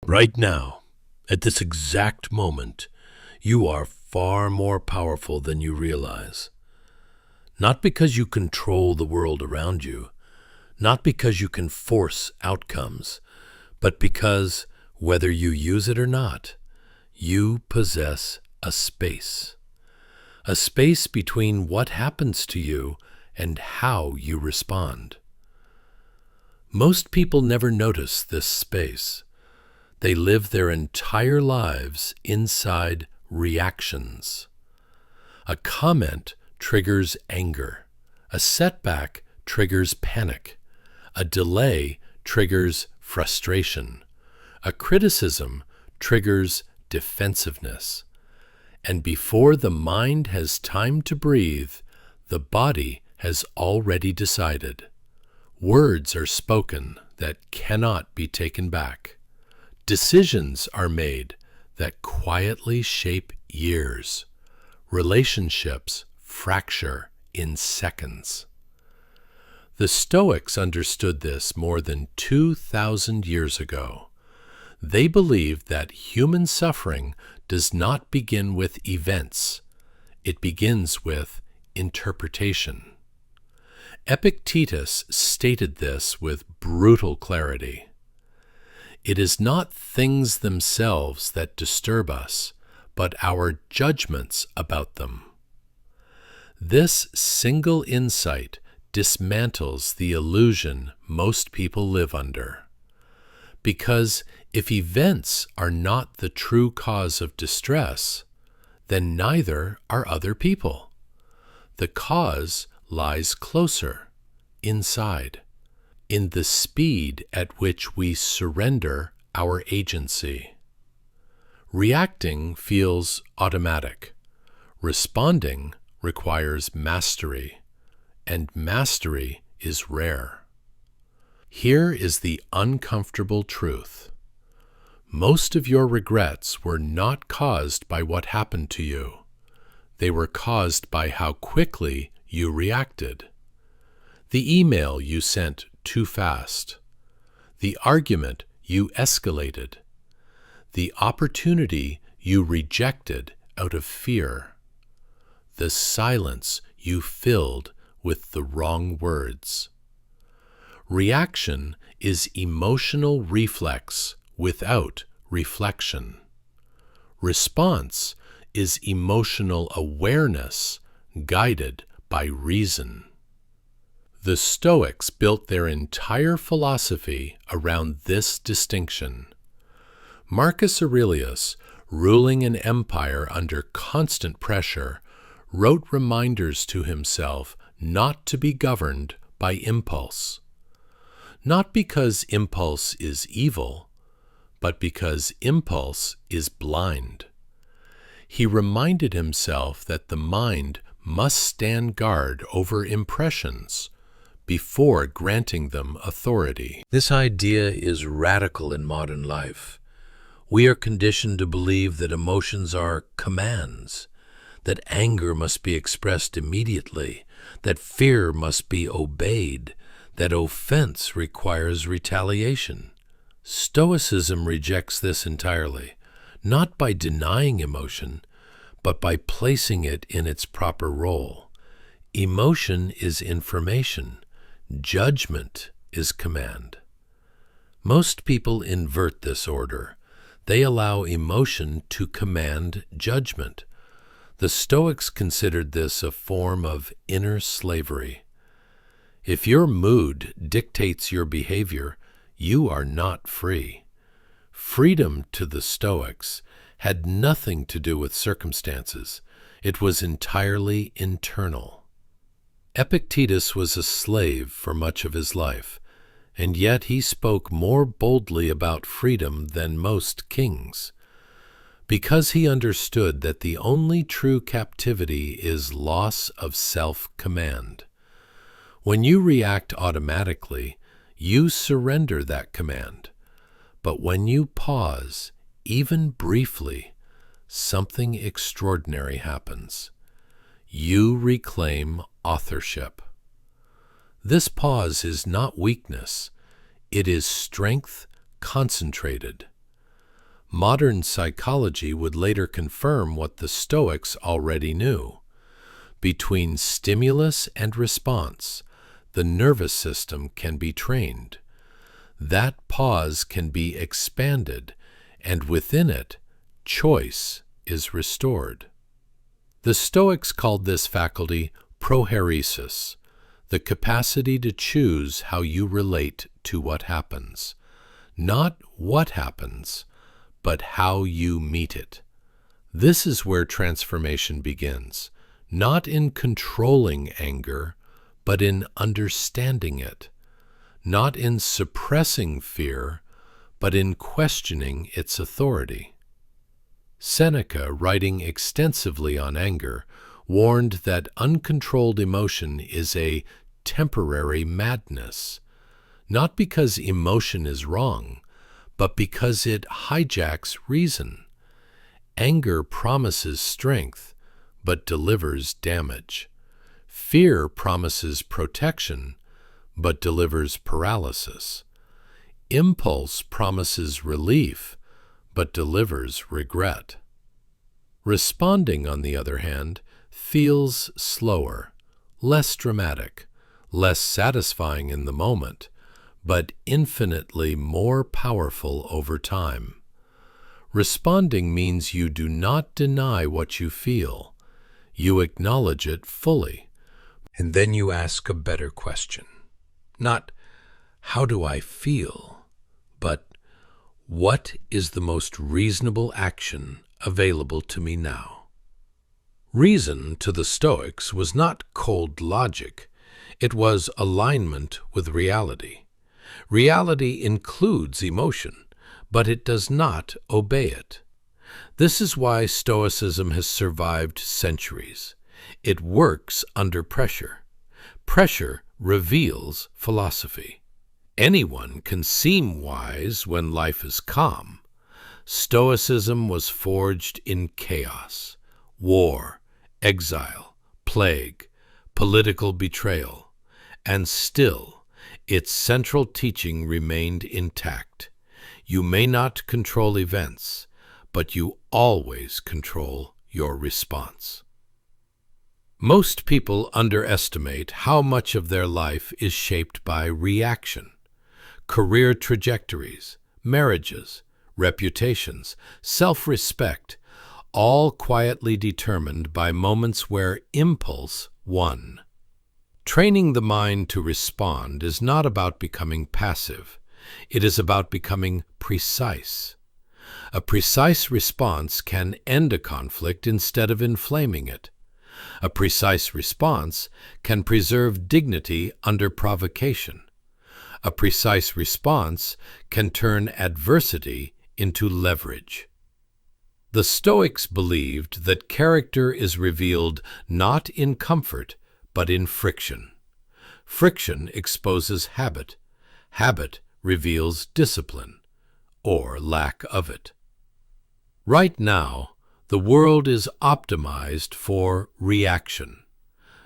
Right now, at this exact moment, you are far more powerful than you realize. Not because you control the world around you, not because you can force outcomes, but because, whether you use it or not, you possess a space. A space between what happens to you and how you respond. Most people never notice this space. They live their entire lives inside reactions. A comment triggers anger. A setback triggers panic. A delay triggers frustration. A criticism triggers defensiveness. And before the mind has time to breathe, the body has already decided. Words are spoken that cannot be taken back. Decisions are made that quietly shape years. Relationships fracture in seconds. The Stoics understood this more than 2,000 years ago. They believed that human suffering does not begin with events. It begins with interpretation. Epictetus stated this with brutal clarity. It is not things themselves that disturb us, but our judgments about them. This single insight dismantles the illusion most people live under. Because if events are not the true cause of distress, then neither are other people. The cause lies closer, inside, in the speed at which we surrender our agency. Reacting feels automatic. Responding requires mastery, and mastery is rare. Here is the uncomfortable truth. Most of your regrets were not caused by what happened to you. They were caused by how quickly you reacted. The email you sent too fast. The argument you escalated. The opportunity you rejected out of fear. The silence you filled with the wrong words. Reaction is emotional reflex without reflection. Response is emotional awareness guided by reason. The Stoics built their entire philosophy around this distinction. Marcus Aurelius, ruling an empire under constant pressure, wrote reminders to himself not to be governed by impulse. Not because impulse is evil, but because impulse is blind. He reminded himself that the mind must stand guard over impressions before granting them authority. This idea is radical in modern life. We are conditioned to believe that emotions are commands, that anger must be expressed immediately, that fear must be obeyed, that offense requires retaliation. Stoicism rejects this entirely, not by denying emotion, but by placing it in its proper role. Emotion is information. Judgment is command. Most people invert this order. They allow emotion to command judgment. The Stoics considered this a form of inner slavery. If your mood dictates your behavior, you are not free. Freedom to the Stoics had nothing to do with circumstances. It was entirely internal. Epictetus was a slave for much of his life, and yet he spoke more boldly about freedom than most kings, because he understood that the only true captivity is loss of self-command. When you react automatically, you surrender that command. But when you pause, even briefly, something extraordinary happens. You reclaim authorship. This pause is not weakness. It is strength concentrated. Modern psychology would later confirm what the Stoics already knew. Between stimulus and response, the nervous system can be trained. That pause can be expanded, and within it, choice is restored. The Stoics called this faculty prohairesis, the capacity to choose how you relate to what happens. Not what happens, but how you meet it. This is where transformation begins, not in controlling anger, but in understanding it, not in suppressing fear, but in questioning its authority. Seneca, writing extensively on anger, warned that uncontrolled emotion is a temporary madness, not because emotion is wrong, but because it hijacks reason. Anger promises strength, but delivers damage. Fear promises protection, but delivers paralysis. Impulse promises relief, but delivers regret. Responding, on the other hand, feels slower, less dramatic, less satisfying in the moment, but infinitely more powerful over time. Responding means you do not deny what you feel. You acknowledge it fully, and then you ask a better question. Not, how do I feel, but what is the most reasonable action available to me now? Reason to the Stoics was not cold logic. It was alignment with reality. Reality includes emotion, but it does not obey it. This is why Stoicism has survived centuries. It works under pressure. Pressure reveals philosophy. Anyone can seem wise when life is calm. Stoicism was forged in chaos, war, exile, plague, political betrayal, and still its central teaching remained intact. You may not control events, but you always control your response. Most people underestimate how much of their life is shaped by reaction. Career trajectories, marriages, reputations, self-respect, all quietly determined by moments where impulse won. Training the mind to respond is not about becoming passive. It is about becoming precise. A precise response can end a conflict instead of inflaming it. A precise response can preserve dignity under provocation. A precise response can turn adversity into leverage. The Stoics believed that character is revealed not in comfort, but in friction. Friction exposes habit. Habit reveals discipline, or lack of it. Right now, the world is optimized for reaction.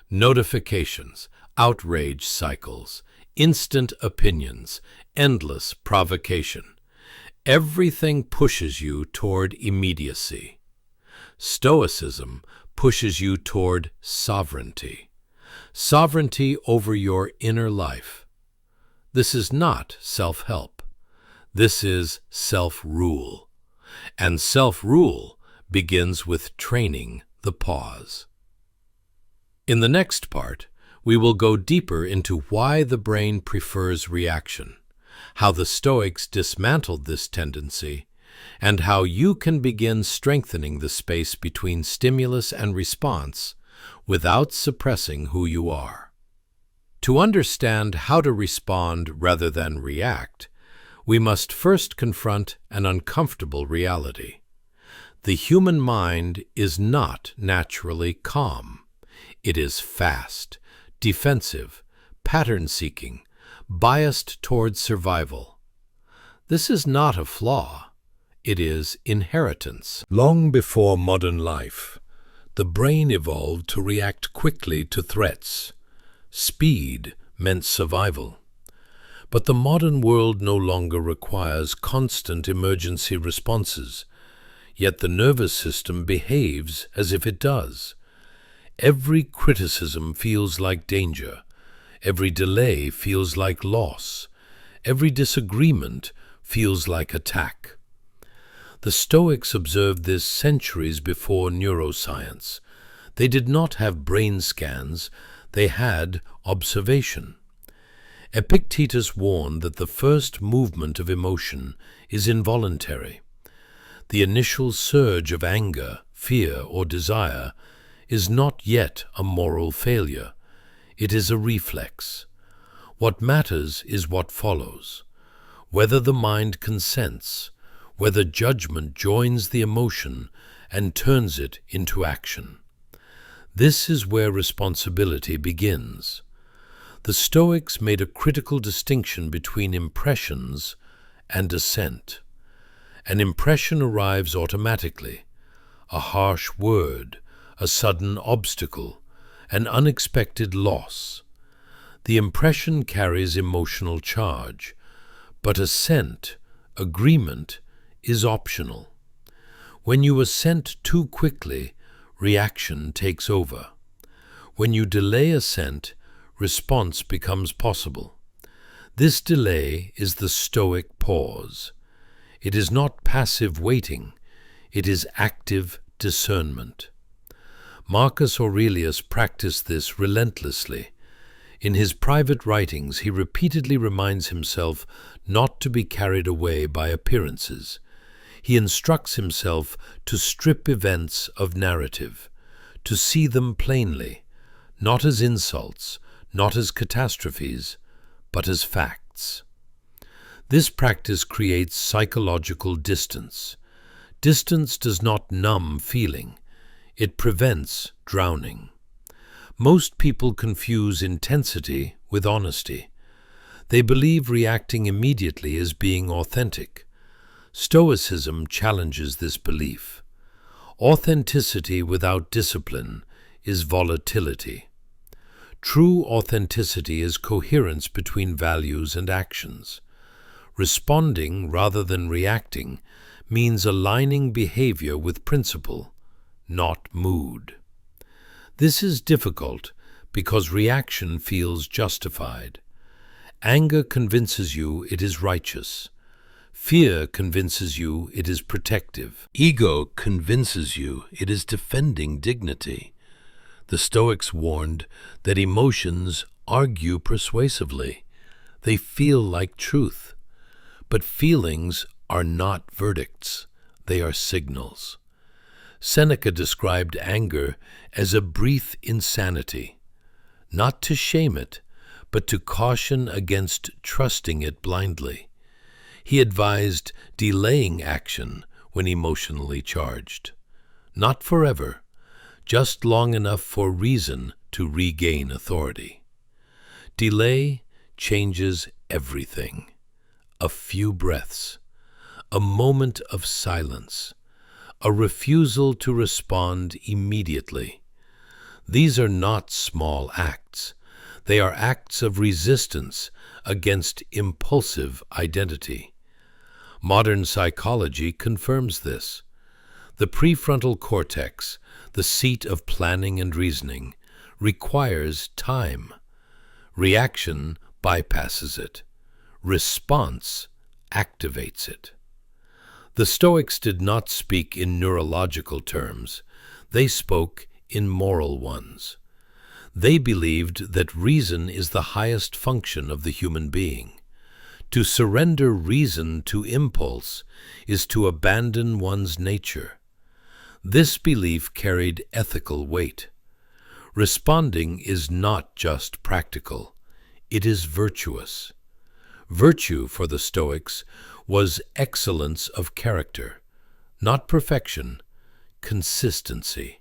Notifications, outrage cycles, instant opinions, endless provocation. Everything pushes you toward immediacy. Stoicism pushes you toward sovereignty. Sovereignty over your inner life. This is not self-help. This is self-rule. And self-rule begins with training the pause. In the next part, we will go deeper into why the brain prefers reaction, how the Stoics dismantled this tendency, and how you can begin strengthening the space between stimulus and response without suppressing who you are. To understand how to respond rather than react, we must first confront an uncomfortable reality. The human mind is not naturally calm. It is fast, defensive, pattern-seeking, biased toward survival. This is not a flaw. It is inheritance. Long before modern life, the brain evolved to react quickly to threats. Speed meant survival. But the modern world no longer requires constant emergency responses, yet the nervous system behaves as if it does. Every criticism feels like danger. Every delay feels like loss. Every disagreement feels like attack. The Stoics observed this centuries before neuroscience. They did not have brain scans, they had observation. Epictetus warned that the first movement of emotion is involuntary. The initial surge of anger, fear, or desire is not yet a moral failure. It is a reflex. What matters is what follows. Whether the mind consents, whether judgment joins the emotion and turns it into action. This is where responsibility begins. The Stoics made a critical distinction between impressions and assent. An impression arrives automatically. A harsh word, a sudden obstacle, an unexpected loss. The impression carries emotional charge, but assent, agreement, is optional. When you assent too quickly, reaction takes over. When you delay assent, response becomes possible. This delay is the Stoic pause. It is not passive waiting, it is active discernment. Marcus Aurelius practiced this relentlessly. In his private writings, he repeatedly reminds himself not to be carried away by appearances. He instructs himself to strip events of narrative, to see them plainly, not as insults, not as catastrophes, but as facts. This practice creates psychological distance. Distance does not numb feeling, it prevents drowning. Most people confuse intensity with honesty. They believe reacting immediately is being authentic. Stoicism challenges this belief. Authenticity without discipline is volatility. True authenticity is coherence between values and actions. Responding rather than reacting means aligning behavior with principle, not mood. This is difficult because reaction feels justified. Anger convinces you it is righteous. Fear convinces you it is protective. Ego convinces you it is defending dignity. The Stoics warned that emotions argue persuasively. They feel like truth. But feelings are not verdicts. They are signals. Seneca described anger as a brief insanity, not to shame it, but to caution against trusting it blindly. He advised delaying action when emotionally charged. Not forever, just long enough for reason to regain authority. Delay changes everything. A few breaths, a moment of silence, a refusal to respond immediately. These are not small acts. They are acts of resistance against impulsive identity. Modern psychology confirms this. The prefrontal cortex, the seat of planning and reasoning, requires time. Reaction bypasses it. Response activates it. The Stoics did not speak in neurological terms. They spoke in moral ones. They believed that reason is the highest function of the human being. To surrender reason to impulse is to abandon one's nature. This belief carried ethical weight. Responding is not just practical, it is virtuous. Virtue for the Stoics was excellence of character, not perfection, consistency.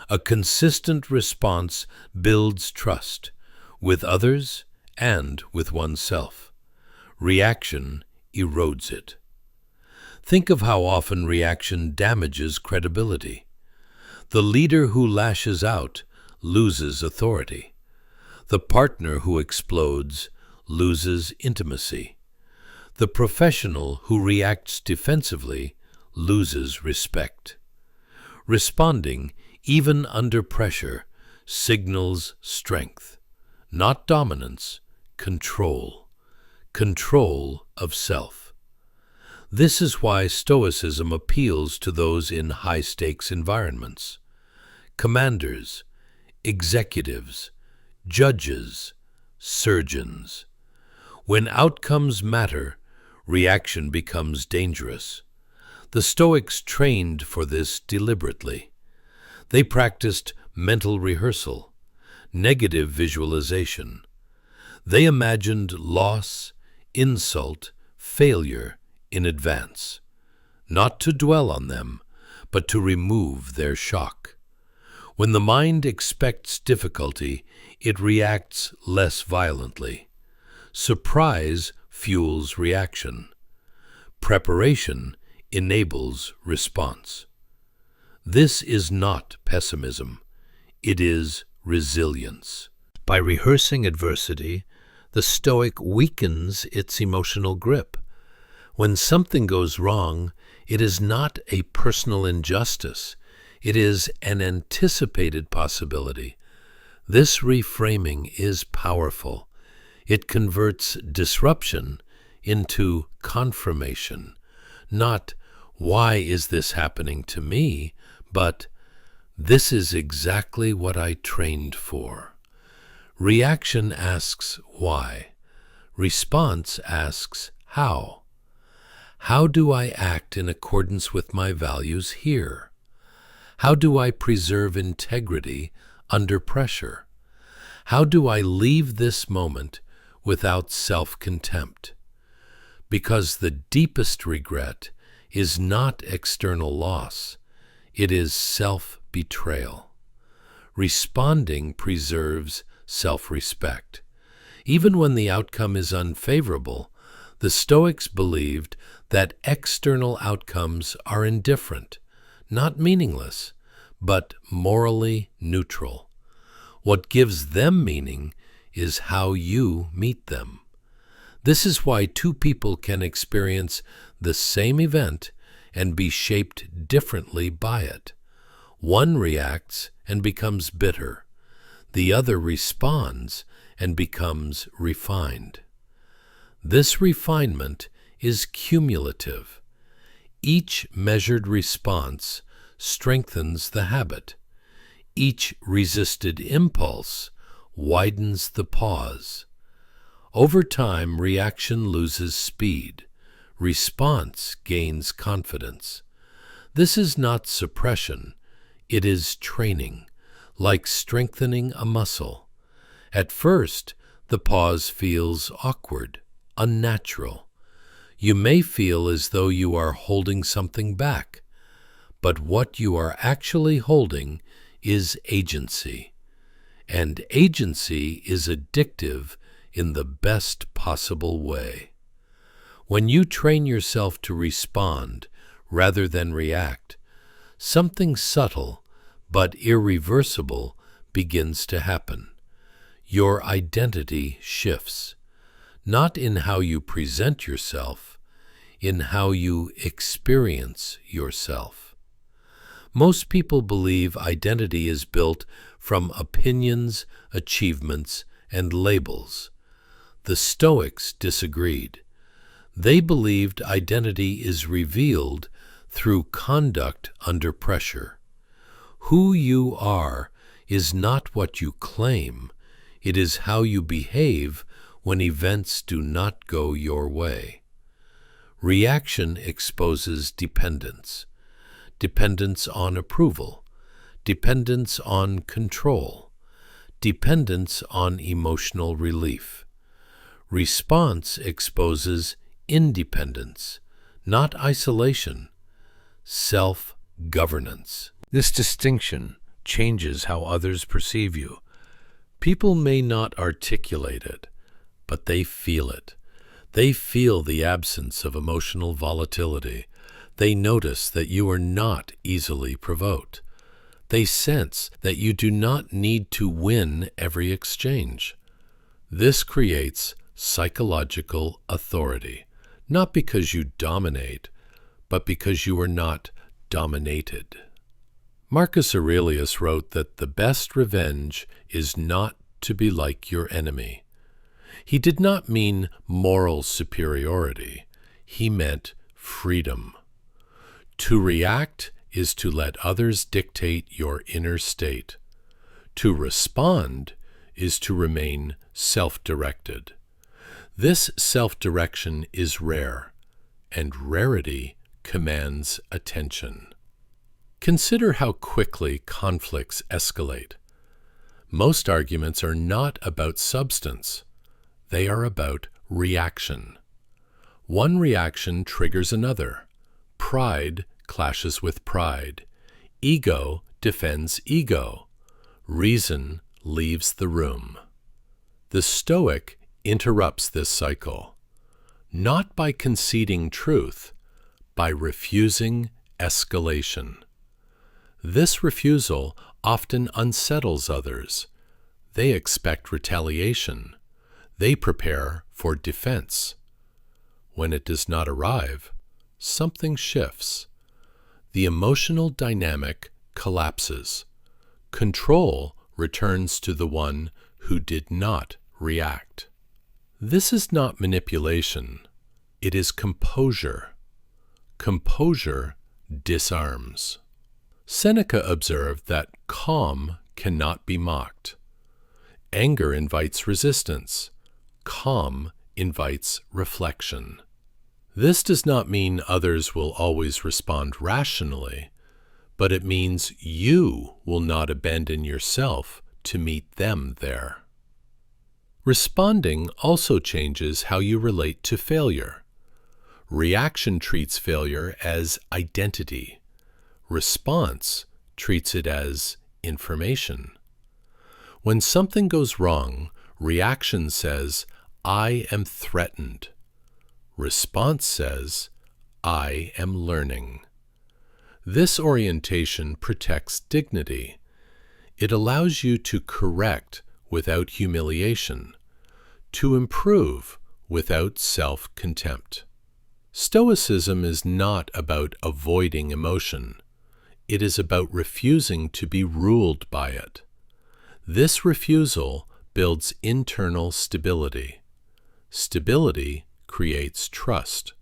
A consistent response builds trust, with others and with oneself. Reaction erodes it. Think of how often reaction damages credibility. The leader who lashes out loses authority. The partner who explodes loses intimacy. The professional who reacts defensively loses respect. Responding, even under pressure, signals strength, not dominance, control of self. This is why Stoicism appeals to those in high-stakes environments. Commanders, executives, judges, surgeons. When outcomes matter, reaction becomes dangerous. The Stoics trained for this deliberately. They practiced mental rehearsal, negative visualization. They imagined loss, insult, failure in advance, not to dwell on them, but to remove their shock. When the mind expects difficulty, it reacts less violently. Surprise fuels reaction. Preparation enables response. This is not pessimism. It is resilience. By rehearsing adversity, the Stoic weakens its emotional grip. When something goes wrong, it is not a personal injustice. It is an anticipated possibility. This reframing is powerful. It converts disruption into confirmation. Not, why is this happening to me? But, this is exactly what I trained for. Reaction asks why. Response asks how. How do I act in accordance with my values here? How do I preserve integrity under pressure? How do I leave this moment without self-contempt? Because the deepest regret is not external loss, it is self-betrayal. Responding preserves self-respect. Even when the outcome is unfavorable, the Stoics believed that external outcomes are indifferent, not meaningless, but morally neutral. What gives them meaning is how you meet them. This is why two people can experience the same event and be shaped differently by it. One reacts and becomes bitter. The other responds and becomes refined. This refinement is cumulative. Each measured response strengthens the habit. Each resisted impulse widens the pause. Over time, reaction loses speed. Response gains confidence. This is not suppression. It is training, like strengthening a muscle. At first, the pause feels awkward, unnatural. You may feel as though you are holding something back, but what you are actually holding is agency. And agency is addictive in the best possible way. When you train yourself to respond rather than react, something subtle but irreversible begins to happen. Your identity shifts, not in how you present yourself, in how you experience yourself. Most people believe identity is built from opinions, achievements, and labels. The Stoics disagreed. They believed identity is revealed through conduct under pressure. Who you are is not what you claim, it is how you behave when events do not go your way. Reaction exposes dependence. Dependence on approval, dependence on control, dependence on emotional relief. Response exposes independence, not isolation, self-governance. This distinction changes how others perceive you. People may not articulate it, but they feel it. They feel the absence of emotional volatility. They notice that you are not easily provoked. They sense that you do not need to win every exchange. This creates psychological authority, not because you dominate, but because you are not dominated. Marcus Aurelius wrote that the best revenge is not to be like your enemy. He did not mean moral superiority. He meant freedom. To react is to let others dictate your inner state. To respond is to remain self-directed. This self-direction is rare, and rarity commands attention. Consider how quickly conflicts escalate. Most arguments are not about substance. They are about reaction. One reaction triggers another. Pride clashes with pride. Ego defends ego. Reason leaves the room. The Stoic interrupts this cycle, not by conceding truth, by refusing escalation. This refusal often unsettles others. They expect retaliation. They prepare for defense. When it does not arrive, something shifts. The emotional dynamic collapses. Control returns to the one who did not react. This is not manipulation. It is composure. Composure disarms. Seneca observed that calm cannot be mocked. Anger invites resistance. Calm invites reflection. This does not mean others will always respond rationally, but it means you will not abandon yourself to meet them there. Responding also changes how you relate to failure. Reaction treats failure as identity. Response treats it as information. When something goes wrong, reaction says, "I am threatened." Response says, "I am learning." This orientation protects dignity. It allows you to correct without humiliation, to improve without self-contempt. Stoicism is not about avoiding emotion. It is about refusing to be ruled by it. This refusal builds internal stability. Stability creates trust.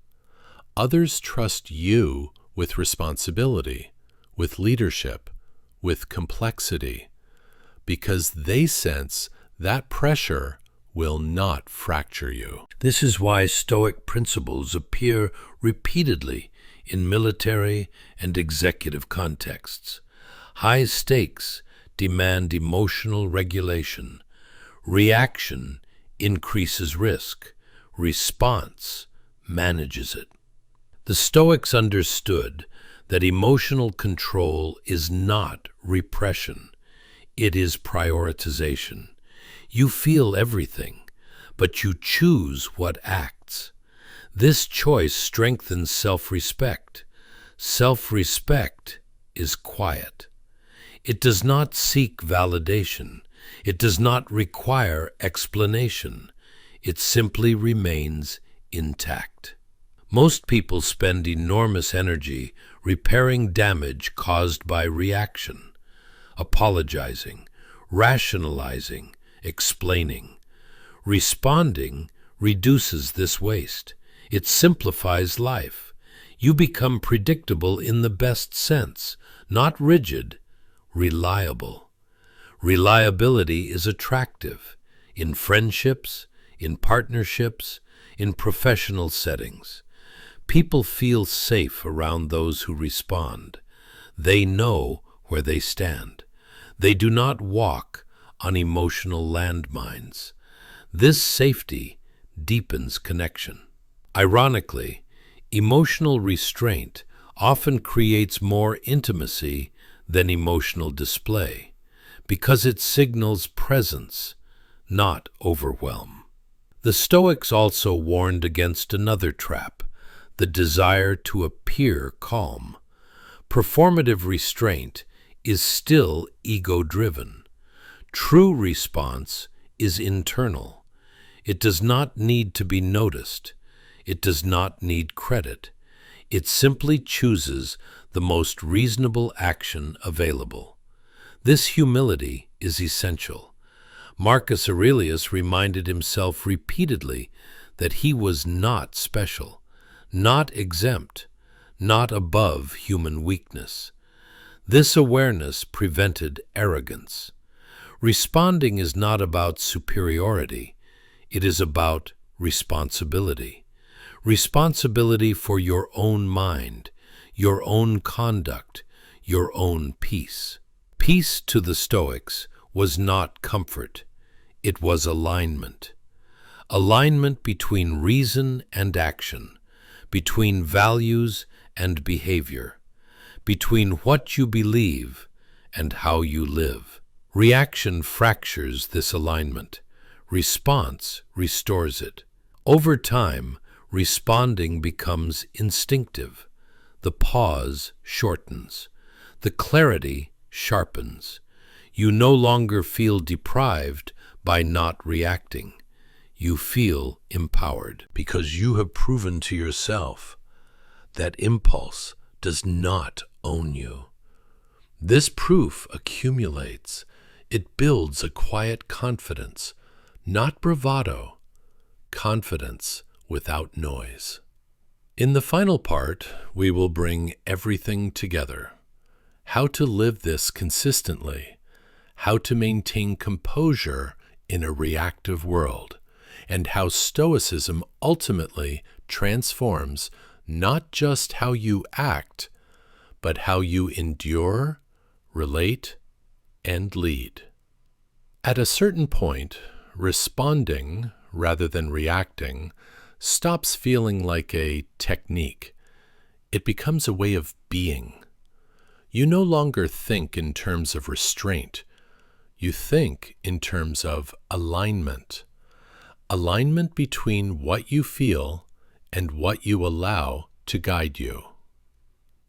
Others trust you with responsibility, with leadership, with complexity, because they sense that pressure will not fracture you. This is why Stoic principles appear repeatedly in military and executive contexts. High stakes demand emotional regulation. Reaction increases risk. Response manages it. The Stoics understood that emotional control is not repression. It is prioritization. You feel everything, but you choose what acts. This choice strengthens self-respect. Self-respect is quiet. It does not seek validation. It does not require explanation. It simply remains intact. Most people spend enormous energy repairing damage caused by reaction, apologizing, rationalizing, explaining. Responding reduces this waste. It simplifies life. You become predictable in the best sense, not rigid, reliable. Reliability is attractive in friendships, in partnerships, in professional settings. People feel safe around those who respond. They know where they stand. They do not walk on emotional landmines. This safety deepens connection. Ironically, emotional restraint often creates more intimacy than emotional display, because it signals presence, not overwhelm. The Stoics also warned against another trap, the desire to appear calm. Performative restraint is still ego-driven. True response is internal. It does not need to be noticed. It does not need credit. It simply chooses the most reasonable action available. This humility is essential. Marcus Aurelius reminded himself repeatedly that he was not special, not exempt, not above human weakness. This awareness prevented arrogance. Responding is not about superiority. It is about responsibility. Responsibility for your own mind, your own conduct, your own peace. Peace to the Stoics was not comfort. It was alignment. Alignment between reason and action, between values and behavior, between what you believe and how you live. Reaction fractures this alignment. Response restores it. Over time, responding becomes instinctive. The pause shortens. The clarity sharpens. You no longer feel deprived by not reacting. You feel empowered because you have proven to yourself that impulse does not own you. This proof accumulates. It builds a quiet confidence, not bravado, confidence without noise. In the final part, we will bring everything together. How to live this consistently, how to maintain composure in a reactive world, and how Stoicism ultimately transforms not just how you act, but how you endure, relate, and lead. At a certain point, responding rather than reacting stops feeling like a technique. It becomes a way of being. You no longer think in terms of restraint. You think in terms of alignment. Alignment between what you feel and what you allow to guide you.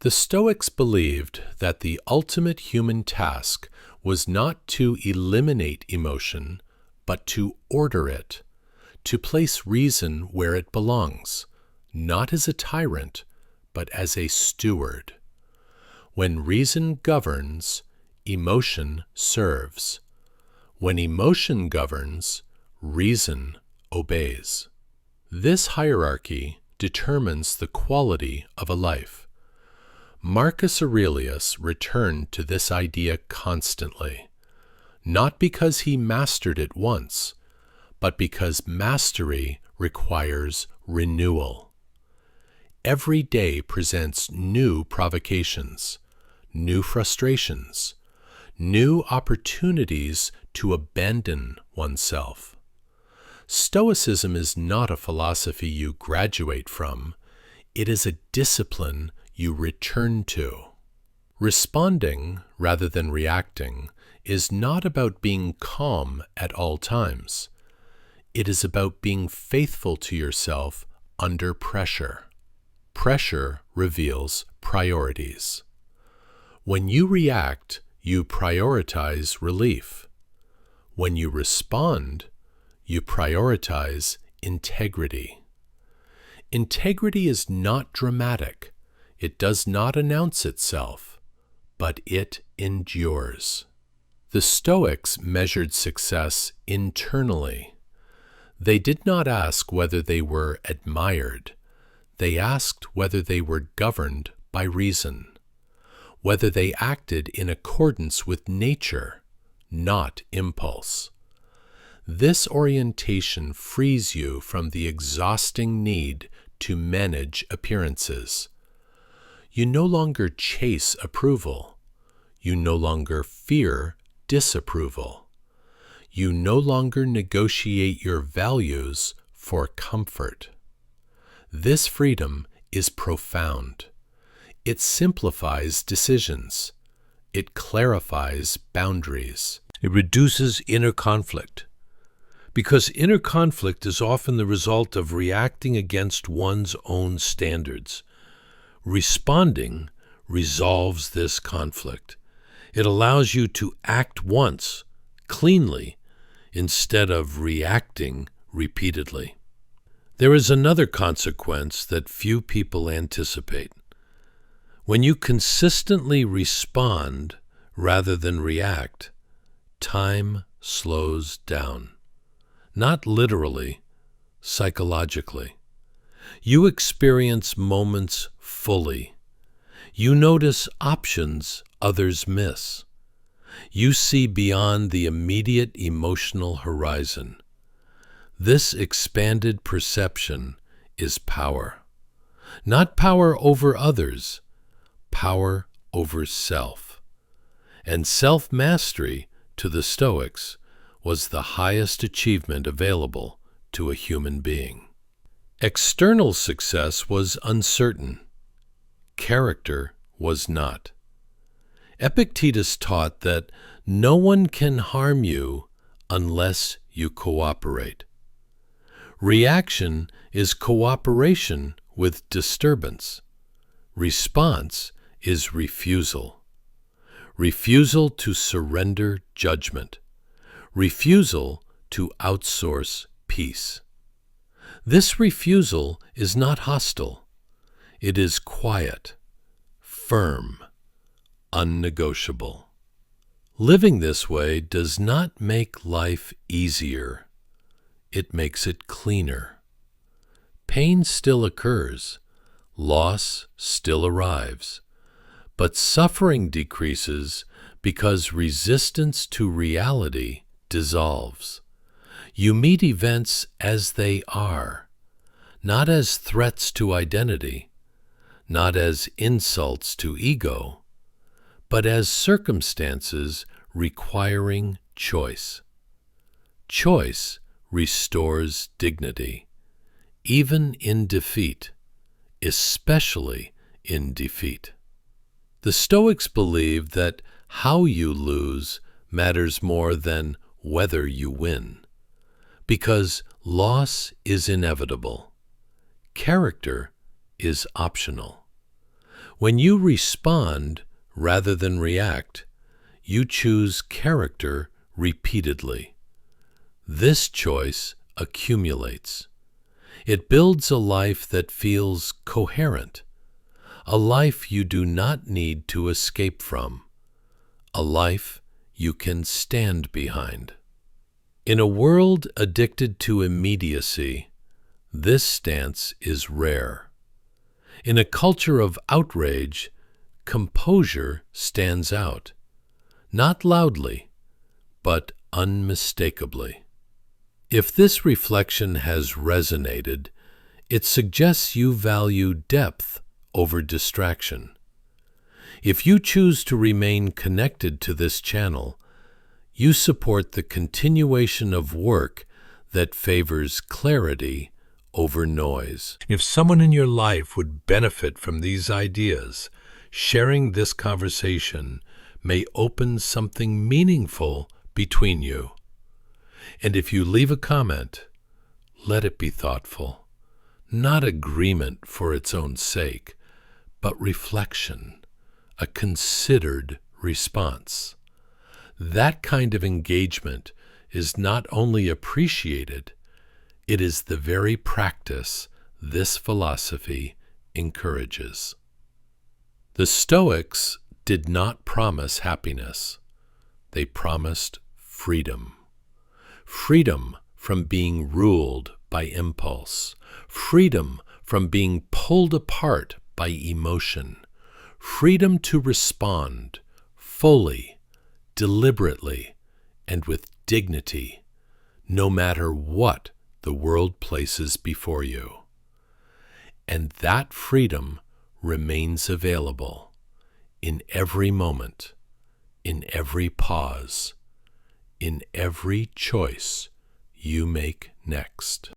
The Stoics believed that the ultimate human task was not to eliminate emotion, but to order it, to place reason where it belongs, not as a tyrant, but as a steward. When reason governs, emotion serves. When emotion governs, reason obeys. This hierarchy determines the quality of a life. Marcus Aurelius returned to this idea constantly, not because he mastered it once, but because mastery requires renewal. Every day presents new provocations, new frustrations, new opportunities to abandon oneself. Stoicism is not a philosophy you graduate from. It is a discipline you return to. Responding rather than reacting is not about being calm at all times. It is about being faithful to yourself under pressure. Pressure reveals priorities. When you react, you prioritize relief. When you respond, you prioritize integrity. Integrity is not dramatic. It does not announce itself, but it endures. The Stoics measured success internally. They did not ask whether they were admired. They asked whether they were governed by reason, whether they acted in accordance with nature, not impulse. This orientation frees you from the exhausting need to manage appearances. You no longer chase approval. You no longer fear disapproval. You no longer negotiate your values for comfort. This freedom is profound. It simplifies decisions. It clarifies boundaries. It reduces inner conflict. Because inner conflict is often the result of reacting against one's own standards. Responding resolves this conflict. It allows you to act once, cleanly, instead of reacting repeatedly. There is another consequence that few people anticipate. When you consistently respond rather than react, time slows down. Not literally, psychologically. You experience moments fully. You notice options others miss. You see beyond the immediate emotional horizon. This expanded perception is power. Not power over others, power over self. And self-mastery, to the Stoics, was the highest achievement available to a human being. External success was uncertain. Character was not. Epictetus taught that no one can harm you unless you cooperate. Reaction is cooperation with disturbance. Response is refusal. Refusal to surrender judgment. Refusal to outsource peace. This refusal is not hostile. It is quiet, firm, unnegotiable. Living this way does not make life easier. It makes it cleaner. Pain still occurs. Loss still arrives. But suffering decreases because resistance to reality dissolves. You meet events as they are, not as threats to identity, not as insults to ego, but as circumstances requiring choice. Choice restores dignity, even in defeat, especially in defeat. The Stoics believed that how you lose matters more than whether you win, because loss is inevitable. Character is optional. When you respond rather than react, you choose character repeatedly. This choice accumulates. It builds a life that feels coherent, a life you do not need to escape from, a life you can stand behind. In a world addicted to immediacy, this stance is rare. In a culture of outrage, composure stands out, not loudly, but unmistakably. If this reflection has resonated, it suggests you value depth over distraction. If you choose to remain connected to this channel, you support the continuation of work that favors clarity over noise. If someone in your life would benefit from these ideas, sharing this conversation may open something meaningful between you. And if you leave a comment, let it be thoughtful, not agreement for its own sake, but reflection, a considered response. That kind of engagement is not only appreciated, it is the very practice this philosophy encourages. The Stoics did not promise happiness. They promised freedom. Freedom from being ruled by impulse. Freedom from being pulled apart by emotion. Freedom to respond fully, deliberately, and with dignity, no matter what the world places before you. And that freedom remains available in every moment, in every pause, in every choice you make next.